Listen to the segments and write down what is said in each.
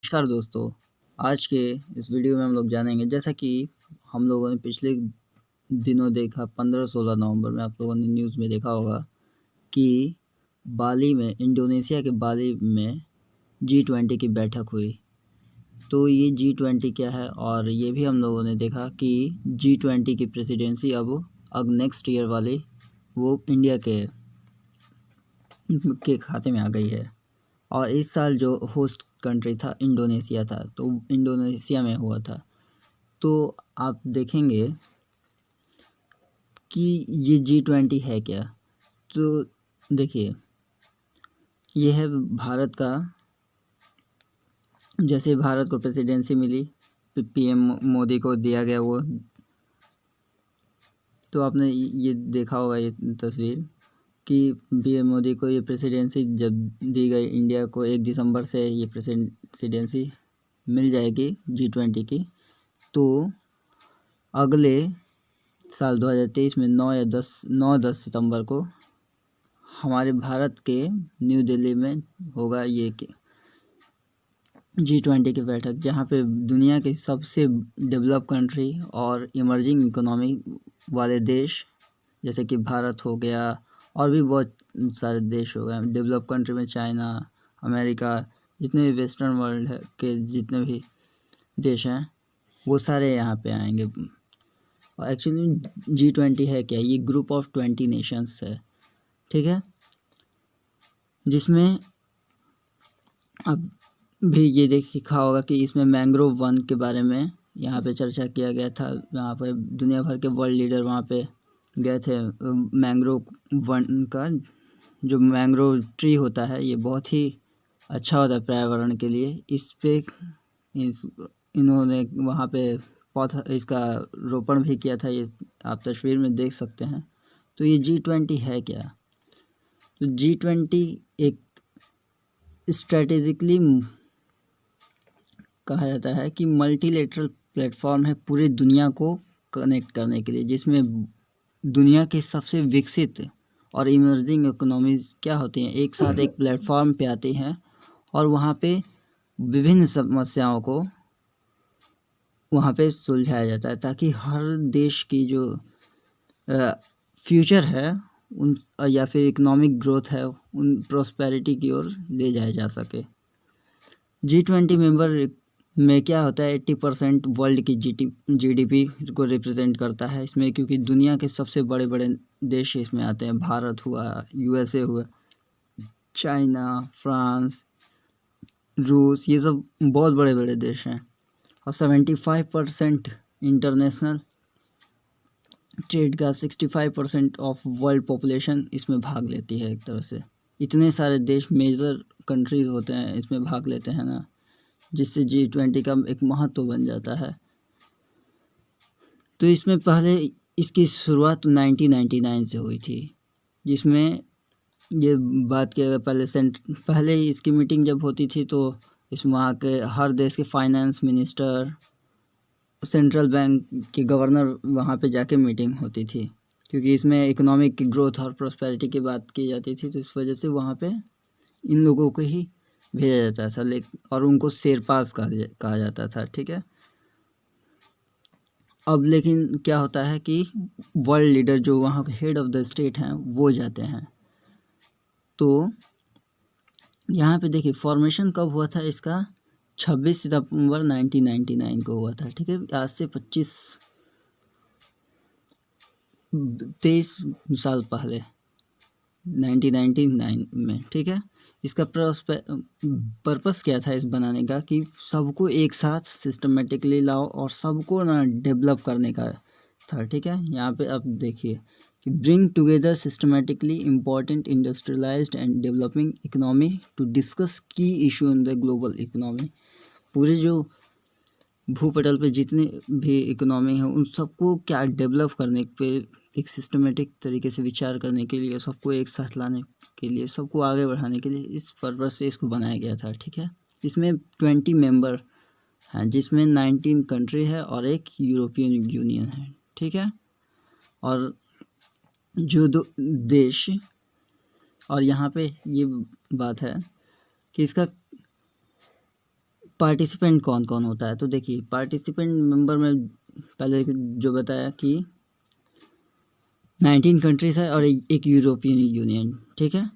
नमस्कार दोस्तों। आज के इस वीडियो में हम लोग जानेंगे, जैसा कि हम लोगों ने पिछले दिनों देखा 15-16 नवंबर में आप लोगों ने न्यूज़ में देखा होगा कि बाली में, इंडोनेशिया के बाली में G20 की बैठक हुई। तो ये G20 क्या है, और ये भी हम लोगों ने देखा कि G20 की प्रेसिडेंसी अब नेक्स्ट ईयर वाली वो इंडिया के खाते में आ गई है। और इस साल जो होस्ट कंट्री था इंडोनेशिया था, तो इंडोनेशिया में हुआ था। तो आप देखेंगे कि ये G20 है क्या। तो देखिए, ये है भारत का, जैसे भारत को प्रेसिडेंसी मिली पीएम मोदी को दिया गया वो, तो आपने ये देखा होगा ये तस्वीर कि पीएम मोदी को ये प्रेसिडेंसी जब दी गई, इंडिया को 1 दिसंबर से ये प्रेसिडेंसी मिल जाएगी G20 की। तो अगले साल 2023 में 9-10 सितंबर को हमारे भारत के न्यू दिल्ली में होगा ये G20 की बैठक, जहाँ पे दुनिया के सबसे डेवलप कंट्री और इमर्जिंग इकोनॉमी वाले देश, जैसे कि भारत हो गया और भी बहुत सारे देश हो गए डेवलप कंट्री में, चाइना, अमेरिका, जितने भी वेस्टर्न वर्ल्ड है के जितने भी देश हैं वो सारे यहाँ पे आएंगे। और एक्चुअली G20 है क्या, ये ग्रुप ऑफ 20 नेशंस है, ठीक है, जिसमें अब भी ये देखा होगा कि इसमें मैंग्रोव वन के बारे में यहाँ पे चर्चा किया गया था। यहाँ पे दुनिया भर के वर्ल्ड लीडर वहाँ पे गए थे। मैंग्रोव वन का जो मैंग्रोव ट्री होता है, ये बहुत ही अच्छा होता है पर्यावरण के लिए। इन्होंने वहाँ पे पौधा इसका रोपण भी किया था, ये आप तस्वीर में देख सकते हैं। तो ये G20 है क्या, तो G20 एक स्ट्रेटेजिकली कहा जाता है कि मल्टीलेटरल प्लेटफॉर्म है पूरी दुनिया को कनेक्ट करने के लिए, जिसमें दुनिया के सबसे विकसित और इमर्जिंग इकोनॉमीज क्या होती हैं, एक साथ एक प्लेटफॉर्म पे आती हैं और वहाँ पे विभिन्न समस्याओं को वहाँ पे सुलझाया जाता है, ताकि हर देश की जो फ्यूचर है उन या फिर इकोनॉमिक ग्रोथ है उन प्रॉस्पेरिटी की ओर ले जाया जा सके। G20 मेंबर में क्या होता है, 80% वर्ल्ड की GDP को रिप्रेजेंट करता है इसमें, क्योंकि दुनिया के सबसे बड़े बड़े देश इसमें आते हैं। भारत हुआ, USA हुआ, चाइना, फ्रांस, रूस, ये सब बहुत बड़े बड़े देश हैं। और 75% इंटरनेशनल ट्रेड का 65% ऑफ वर्ल्ड पॉपुलेशन इसमें भाग लेती है। एक तरह से इतने सारे देश, मेजर कंट्रीज होते हैं, इसमें भाग लेते हैं ना, जिससे G20 का एक महत्व बन जाता है। तो इसमें पहले इसकी शुरुआत 1999 से हुई थी, जिसमें ये बात किया गया पहले इसकी मीटिंग जब होती थी तो इस वहाँ के हर देश के फाइनेंस मिनिस्टर, सेंट्रल बैंक के गवर्नर वहाँ पे जाके मीटिंग होती थी, क्योंकि इसमें इकोनॉमिक की ग्रोथ और प्रॉस्पेरिटी की बात की जाती थी। तो इस वजह से वहाँ पे इन लोगों को ही भेजा जाता था, और उनको शेरपास कहा जाता था, ठीक है। अब लेकिन क्या होता है कि वर्ल्ड लीडर जो वहाँ के हेड ऑफ द स्टेट हैं वो जाते हैं। तो यहाँ पे देखिए फॉर्मेशन कब हुआ था इसका, 26 सितंबर 1999 को हुआ था, ठीक है। आज से 23 साल पहले 1999 में, ठीक है। इसका पर्पस क्या था इस बनाने का, कि सबको एक साथ सिस्टमेटिकली लाओ और सबको ना डेवलप करने का था, ठीक है। यहाँ पे आप देखिए कि bring together systematically important industrialised and developing economy to discuss key issue in the global economy. पूरे जो भूपटल पे जितने भी इकोनॉमी है उन सबको क्या डेवलप करने पे, एक सिस्टमेटिक तरीके से विचार करने के लिए, सबको एक साथ लाने के लिए, सबको आगे बढ़ाने के लिए, इस पर्पस से इसको बनाया गया था, ठीक है। इसमें 20 मेंबर हैं, जिसमें 19 कंट्री है और एक यूरोपियन यूनियन है, ठीक है। और जो दो देश, और यहाँ पे ये बात है कि इसका पार्टिसिपेंट कौन कौन होता है, तो देखिए पार्टिसिपेंट मेंबर में पहले जो बताया कि 19 कंट्रीज है और एक यूरोपियन यूनियन, ठीक है।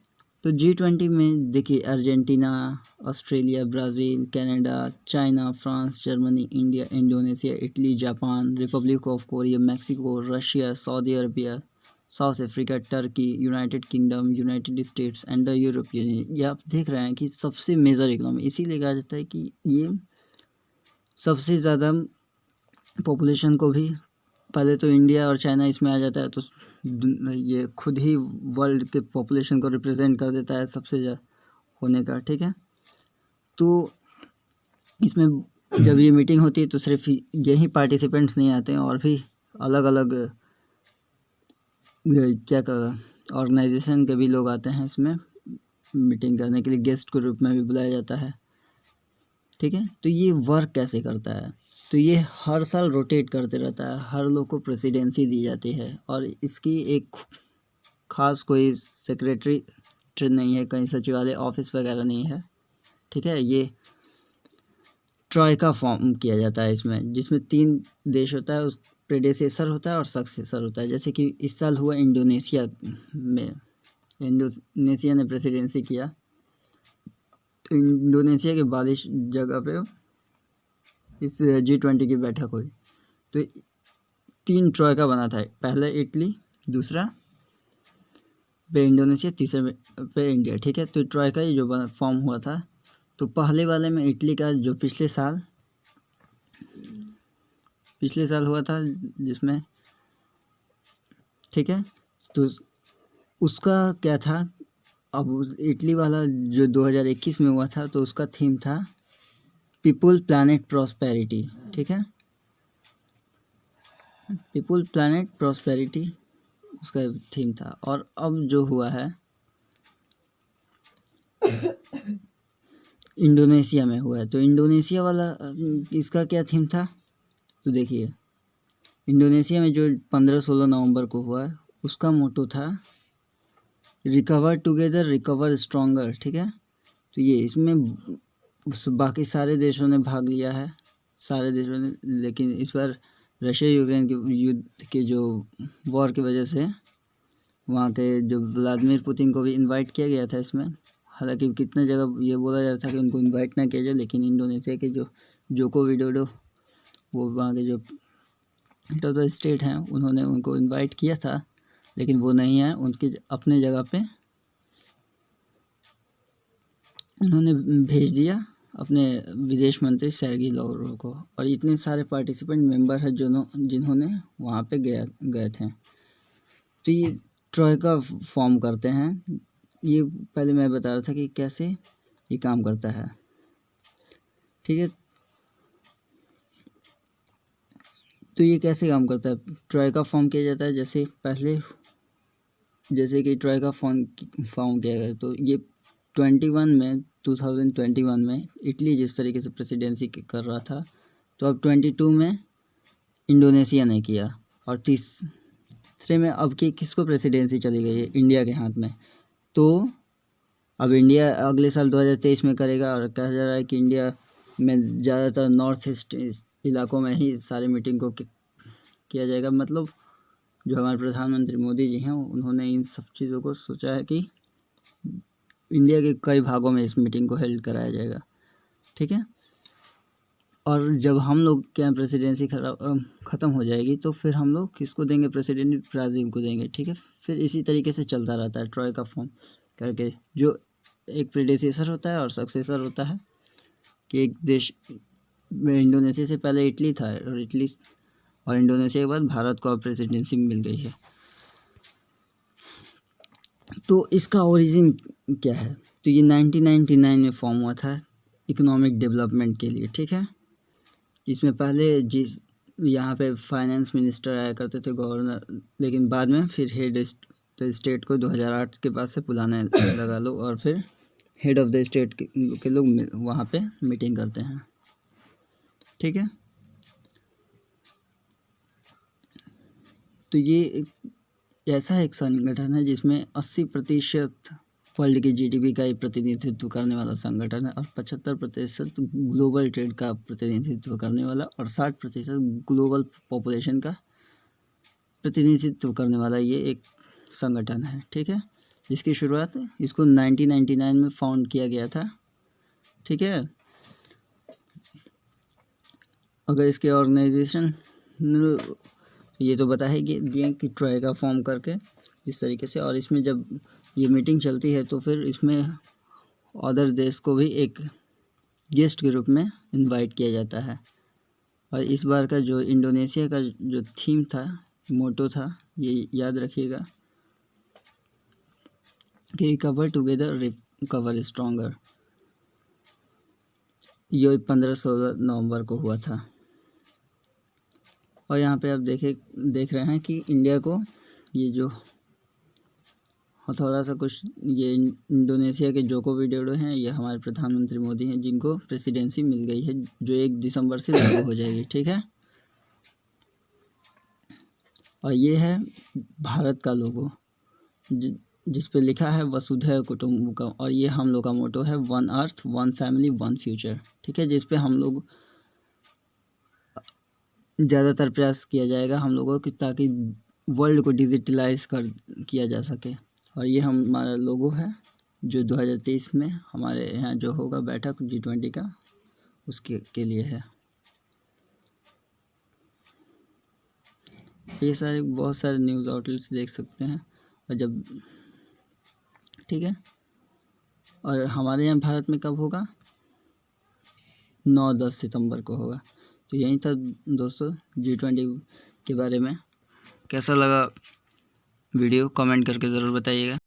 तो G20 में देखिए Argentina, Australia, Brazil, Canada, China, France, Germany, India, Indonesia, Italy, Japan, Republic of Korea, Mexico, Russia, Saudi Arabia, south Africa, Turkey, United kingdom, United states and the European union. ये आप देख रहे हैं कि सबसे मेजर इकोनॉमी, इसीलिए कहा जाता है कि ये सबसे ज़्यादा पॉपुलेशन को भी, पहले तो इंडिया और चाइना इसमें आ जाता है, तो ये खुद ही वर्ल्ड के पॉपुलेशन को रिप्रेजेंट कर देता है सबसे ज़्यादा होने का, ठीक है। तो इसमें जब ये मीटिंग होती है तो सिर्फ यही पार्टिसिपेंट्स नहीं आते हैं, और भी अलग अलग क्या कर ऑर्गेनाइजेशन के भी लोग आते हैं इसमें मीटिंग करने के लिए, गेस्ट के रूप में भी बुलाया जाता है, ठीक है। तो ये वर्क कैसे करता है, तो ये हर साल रोटेट करते रहता है, हर लोग को प्रेसिडेंसी दी जाती है, और इसकी एक खास कोई सेक्रेटरी नहीं है, कहीं सचिवालय ऑफिस वगैरह नहीं है, ठीक है। ये ट्रॉयका फॉर्म किया जाता है इसमें, जिसमें 3 देश होता है, उस प्रेडेसेसर होता है और सक्सेसर होता है। जैसे कि इस साल हुआ इंडोनेशिया में, इंडोनेशिया ने प्रेसिडेंसी किया, तो इंडोनेशिया के 42 जगह पे इस G20 की बैठक हुई। तो 3 ट्रॉयका बना था, पहला इटली, दूसरा पे इंडोनेशिया, तीसरे पे इंडिया, ठीक है। तो ट्रॉयका ये जो फॉर्म हुआ था, तो पहले वाले में इटली का जो पिछले साल हुआ था जिसमें, ठीक है, तो उसका क्या था, अब इटली वाला जो 2021 में हुआ था, तो उसका थीम था पीपल प्लैनेट प्रॉस्पेरिटी, ठीक है, पीपल प्लैनेट प्रॉस्पेरिटी उसका थीम था। और अब जो हुआ है इंडोनेशिया में हुआ है, तो इंडोनेशिया वाला इसका क्या थीम था, तो देखिए इंडोनेशिया में जो 15-16 नवंबर को हुआ है, उसका मोटो था रिकवर टुगेदर रिकवर स्ट्रॉन्गर, ठीक है। तो ये इसमें बाकी सारे देशों ने भाग लिया है, सारे देशों ने, लेकिन इस बार रशिया यूक्रेन के युद्ध के जो वॉर की वजह से वहाँ के जो व्लादिमीर पुतिन को भी इनवाइट किया गया था इसमें। हालांकि कितने जगह ये बोला जा रहा था कि उनको इनवाइट ना किया जाए, लेकिन इंडोनेशिया के जो जोको विडोडो, वो वहाँ के जो हेड ऑफ द स्टेट हैं, उन्होंने उनको इनवाइट किया था, लेकिन वो नहीं आए, उनकी अपने जगह पे उन्होंने भेज दिया अपने विदेश मंत्री सर्गी लावरोव को। और इतने सारे पार्टिसिपेंट मेंबर हैं जिन्होंने वहाँ पे गए थे। तो ये ट्रॉयका फॉर्म करते हैं। ये पहले मैं बता रहा था कि कैसे ये काम करता है, ठीक है। तो ये कैसे काम करता है, ट्रॉयका फॉर्म किया जाता है जैसे कि ट्रॉयका फॉर्म किया गया, तो ये 2021 में इटली जिस तरीके से प्रेसिडेंसी कर रहा था, तो अब 22 में इंडोनेशिया ने किया, और तीसरे में अब किसको प्रेसिडेंसी चली गई है, इंडिया के हाथ में। तो अब इंडिया अगले साल 2023 में करेगा, और कहा जा रहा है कि इंडिया में ज़्यादातर नॉर्थ ईस्ट इलाकों में ही सारी मीटिंग को किया जाएगा। मतलब जो हमारे प्रधानमंत्री मोदी जी हैं, उन्होंने इन सब चीज़ों को सोचा है कि इंडिया के कई भागों में इस मीटिंग को हेल्ड कराया जाएगा, ठीक है। और जब हम लोग क्या प्रेसिडेंसी ख़त्म हो जाएगी, तो फिर हम लोग किसको देंगे प्रेसिडेंट, ब्राज़ील को देंगे, ठीक है। फिर इसी तरीके से चलता रहता है ट्रॉयका फॉर्म करके, जो एक प्रेडेसेसर होता है और सक्सेसर होता है, कि एक देश में इंडोनेशिया से पहले इटली था, और इंडोनेशिया के बाद भारत को अब प्रेसिडेंसी मिल गई है। तो इसका ओरिजिन क्या है, तो ये 1999 में फॉर्म हुआ था इकोनॉमिक डेवलपमेंट के लिए, ठीक है। इसमें पहले यहाँ पे फाइनेंस मिनिस्टर आया करते थे, गवर्नर, लेकिन बाद में फिर हेड स्टेट को 2008 के बाद से बुलाने लगा लोग, और फिर हेड ऑफ द स्टेट के लोग वहाँ पे मीटिंग करते हैं, ठीक है। तो ये ऐसा एक संगठन है जिसमें 80% वर्ल्ड की जीडीपी का ही प्रतिनिधित्व करने वाला संगठन है और 75% ग्लोबल ट्रेड का प्रतिनिधित्व करने वाला और 60% ग्लोबल पॉपुलेशन का प्रतिनिधित्व करने वाला ये एक संगठन है। ठीक है, इसकी शुरुआत इसको 1999 में फाउंड किया गया था। ठीक है, अगर इसके ऑर्गेनाइजेशन ये तो बता है कि दिए कि ट्राई का फॉर्म करके इस तरीके से, और इसमें जब ये मीटिंग चलती है तो फिर इसमें अदर देश को भी एक गेस्ट के रूप में इनवाइट किया जाता है। और इस बार का जो इंडोनेशिया का जो थीम था, मोटो था, ये याद रखिएगा कि रिकवर टुगेदर रिकवर स्ट्रॉन्गर। ये 15-16 नवंबर को हुआ था। और यहाँ पे आप देख रहे हैं कि इंडिया को ये जो थोड़ा सा कुछ ये इंडोनेशिया के जोको विडोडो हैं, ये हमारे प्रधानमंत्री मोदी हैं जिनको प्रेसिडेंसी मिल गई है जो 1 दिसंबर से लागू हो जाएगी। ठीक है, और ये है भारत का लोगो जिस पे लिखा है वसुधैव कुटुंबकम, और ये हम लोग का मोटो है one earth one family one future. ठीक है, जिस पे हम लोग ज़्यादातर प्रयास किया जाएगा हम लोगों की, ताकि वर्ल्ड को डिजिटलाइज किया जा सके। और ये हमारा लोगो है जो 2023 में हमारे यहाँ जो होगा बैठक G20 का, उसके के लिए है। ये सारे बहुत सारे न्यूज़ आउटलेट्स देख सकते हैं। और जब ठीक है, और हमारे यहाँ भारत में कब होगा? 9-10 सितंबर को होगा। तो यही था दोस्तों G20 के बारे में। कैसा लगा वीडियो कमेंट करके ज़रूर बताइएगा।